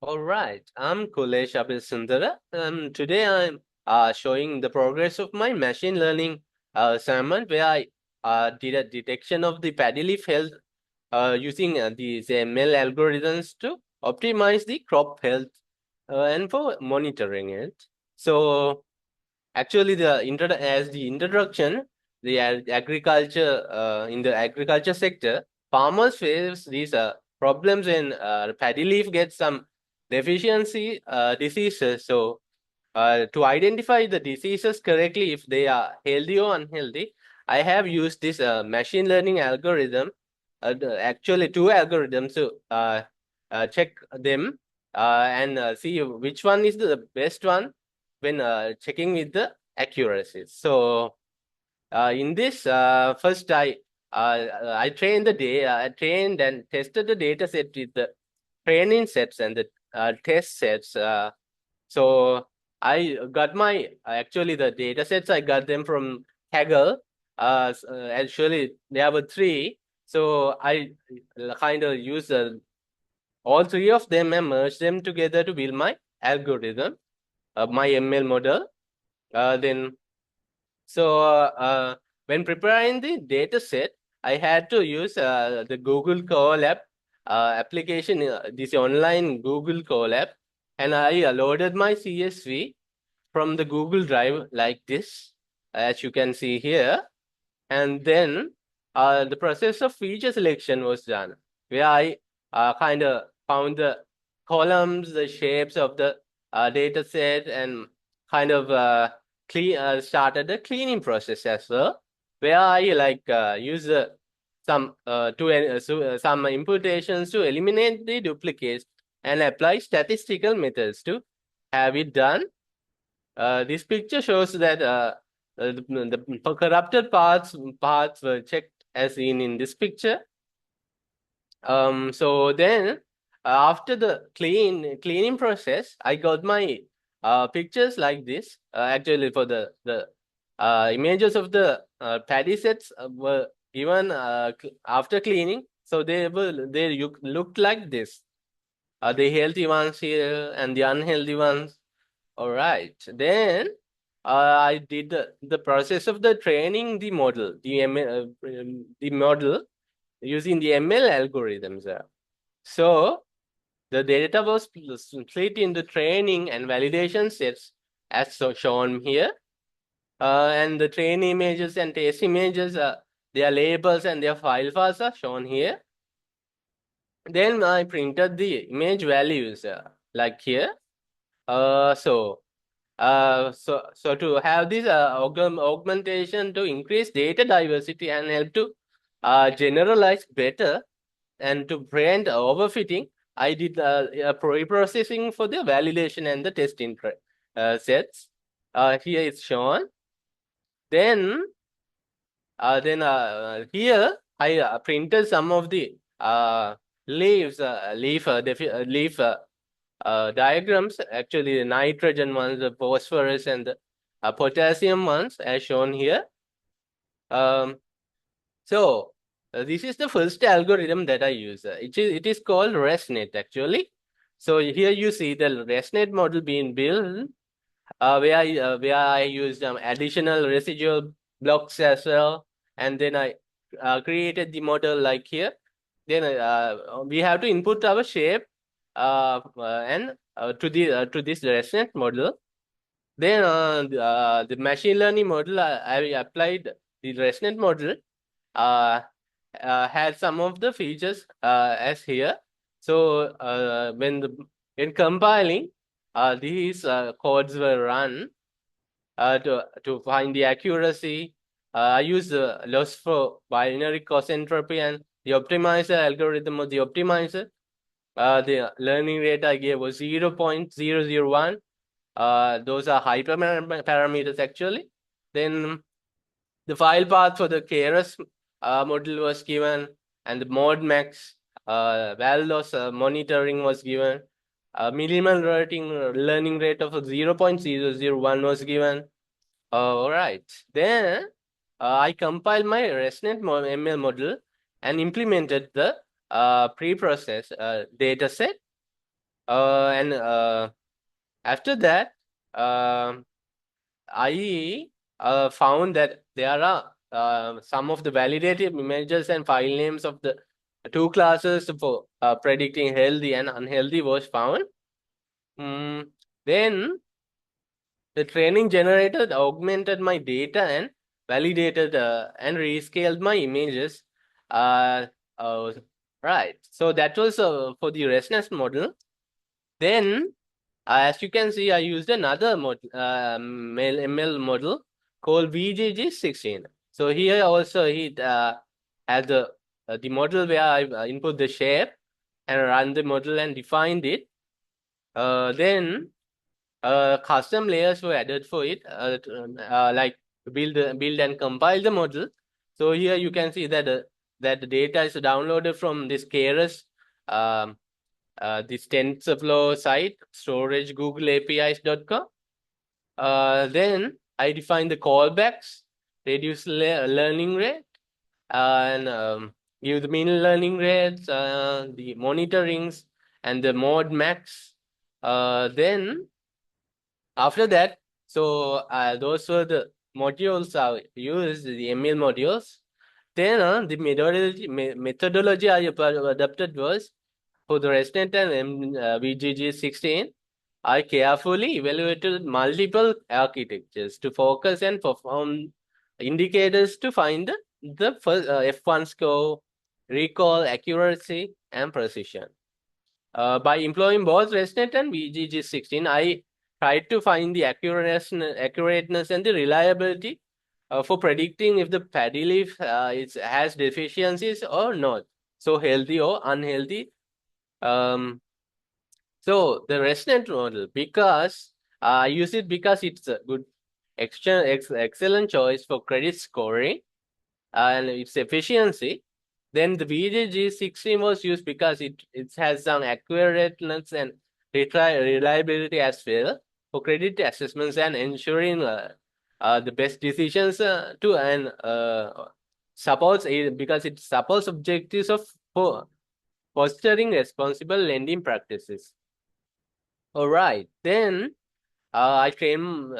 All right, I'm Kulesh Sundara. Today I'm showing the progress of my machine learning assignment where I did a detection of the paddy leaf health using these ML algorithms to optimize the crop health and for monitoring it. So actually, as the introduction, the agriculture in the agriculture sector, farmers face these problems when paddy leaf gets some deficiency diseases. So to identify the diseases correctly, if they are healthy or unhealthy, I have used this machine learning algorithm. Actually, two algorithms to check them and see which one is the best one when checking with the accuracy. So in this, first I trained I trained and tested the data set with the training sets and the test sets. So I got my actually the data sets I got them from Kaggle. Actually, there were three. So I kind of used all three of them and merged them together to build my algorithm, my ML model. Then so when preparing the data set, I had to use the Google Colab application, this online Google Colab, and I loaded my CSV from the Google Drive like this, as you can see here. And then the process of feature selection was done, where I kind of found the columns, the shapes of the data set, and kind of started the cleaning process as well, where I like use some imputations to eliminate the duplicates and apply statistical methods to have it done. This picture shows that the corrupted parts were checked as seen in this picture. So then after the cleaning process, I got my pictures like this. Actually, for the images of the paddy sets were given after cleaning, so they looked like this. The healthy ones here and the unhealthy ones. All right. Then I did the process of the training the model, the model using the ML algorithms. So the data was split into training and validation sets as shown here. And the train images and test images, their labels and their file files are shown here. Then I printed the image values like here. So to have this augmentation to increase data diversity and help to generalize better and to prevent overfitting, I did pre-processing for the validation and the testing sets. Here it's shown. Then here I printed some of the leaf diagrams, actually the nitrogen ones, the phosphorus and the potassium ones as shown here. Um, so this is the first algorithm that I use. It is called ResNet actually. So here you see the ResNet model being built, where I used additional residual blocks as well, and then I created the model like here. Then we have to input our shape and to this ResNet model. Then the machine learning model I applied the ResNet model had some of the features as here. So when compiling, these codes were run to find the accuracy. I use the loss for binary cost entropy and the optimizer algorithm of the optimizer. The learning rate I gave was 0.001. Those are hyperparameters actually. Then the file path for the KRS model was given, and the mod max val loss monitoring was given. Minimal learning rate of 0.001 was given. All right. Then I compiled my ResNet ML model and implemented the pre-process data set. And after that, I found that there are some of the validated images and file names of the two classes for predicting healthy and unhealthy was found. Then the training generator augmented my data and validated and rescaled my images. Uh, uh, right. So that was for the ResNet model. Then, as you can see, I used another ML model called VGG16. So here also he had the model where I input the shape and run the model and defined it. Then custom layers were added for it, like build and compile the model. So here you can see that that the data is downloaded from this Keras, this TensorFlow site, storage Google APIs.com. Then I define the callbacks, reduce learning rate, and give the mean learning rates, the monitorings, and the mode max. Then after that, so those were the modules I used, the ML modules. Then the methodology I adopted was for the ResNet and VGG16. I carefully evaluated multiple architectures to focus and perform indicators to find the first, F1 score, recall, accuracy, and precision. By employing both ResNet and VGG16, I tried to find the accurateness and the reliability for predicting if the paddy leaf has deficiencies or not, so healthy or unhealthy. Um, so the ResNet model, because I use it because it's a good, excellent choice for credit scoring and its efficiency. Then the VGG16 was used because it has some accurateness and reliability as well for credit assessments and ensuring the best decisions to and supports it because it supports objectives of for fostering responsible lending practices. All right, then I train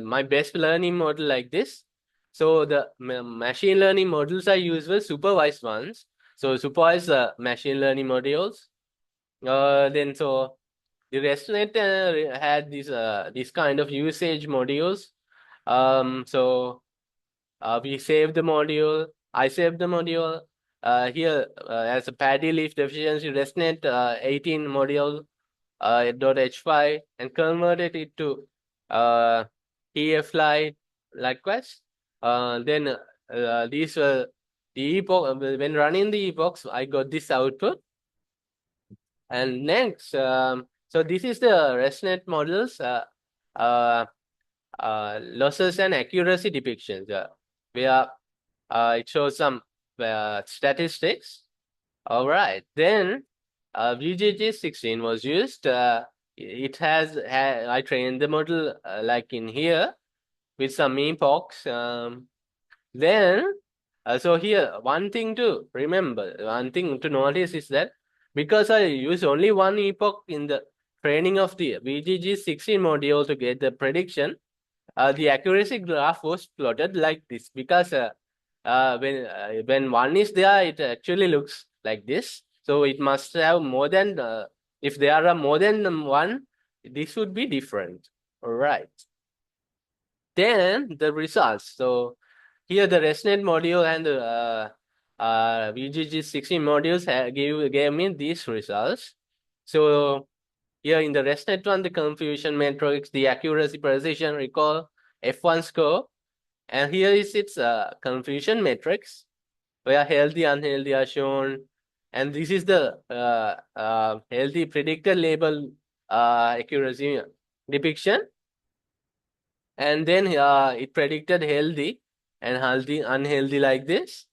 my best learning model like this. So the machine learning models I use were supervised ones. So supervised machine learning modules. Then so the ResNet had this kind of usage modules. So we save the module. I saved the module. Here as a paddy leaf deficiency ResNet 18 module .h5 and converted it to uh, TF-Lite likewise. Then these were the epoch. When running the epochs, I got this output. And next, so this is the ResNet models, uh, losses and accuracy depictions, where it shows some statistics. All right, then VGG16 was used. It has I trained the model like in here with some epochs. Then so here one thing to remember, one thing to notice is that because I use only one epoch in the training of the VGG16 module to get the prediction, the accuracy graph was plotted like this because when one is there, it actually looks like this. So it must have more than if there are more than one, this would be different. All right. Then the results. So here the ResNet module and the VGG16 modules gave me these results. So here in the ResNet one, the confusion matrix, the accuracy, precision, recall, F1 score, and here is its confusion matrix where healthy, unhealthy are shown, and this is the healthy predicted label accuracy depiction, and then it predicted healthy and healthy, unhealthy like this.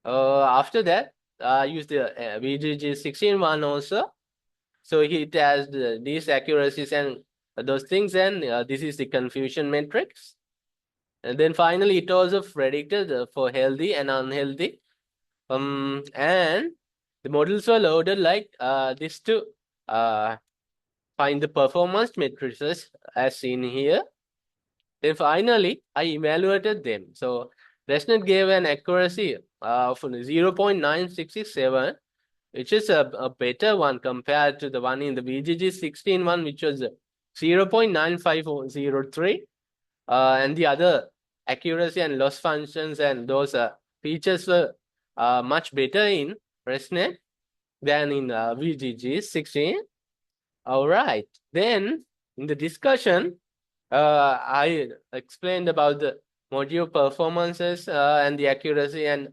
After that, I use the VGG16 one also. So it has these accuracies and those things, and this is the confusion matrix. And then finally, it also predicted for healthy and unhealthy. And the models were loaded like this too. find the performance matrices as seen here. Then finally, I evaluated them. So ResNet gave an accuracy of 0.9667, which is a better one compared to the one in the VGG16 one, which was 0.9503. And the other accuracy and loss functions and those features were much better in ResNet than in VGG16. All right. Then in the discussion, I explained about the module performances and the accuracy and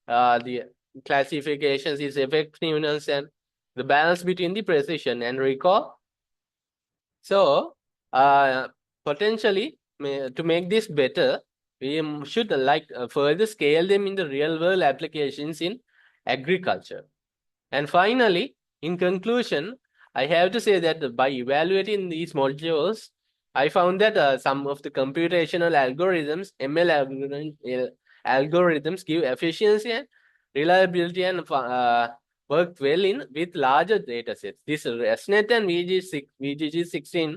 the classifications, its effectiveness, and the balance between the precision and recall. So, potentially, to make this better, we should further scale them in the real world applications in agriculture. And finally, in conclusion, I have to say that by evaluating these modules, I found that some of the computational algorithms, algorithms give efficiency and reliability and work well with larger data sets. This ResNet and VGG16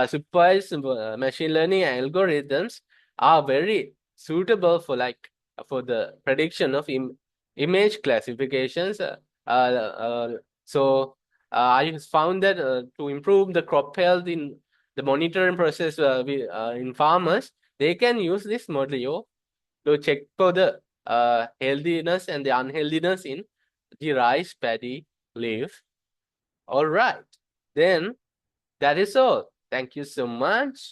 supervised machine learning algorithms are very suitable for the prediction of image classifications. So I found that to improve the crop health in the monitoring process in farmers, they can use this module to check for the healthiness and the unhealthiness in the rice paddy leaf. All right, then that is all. Thank you so much.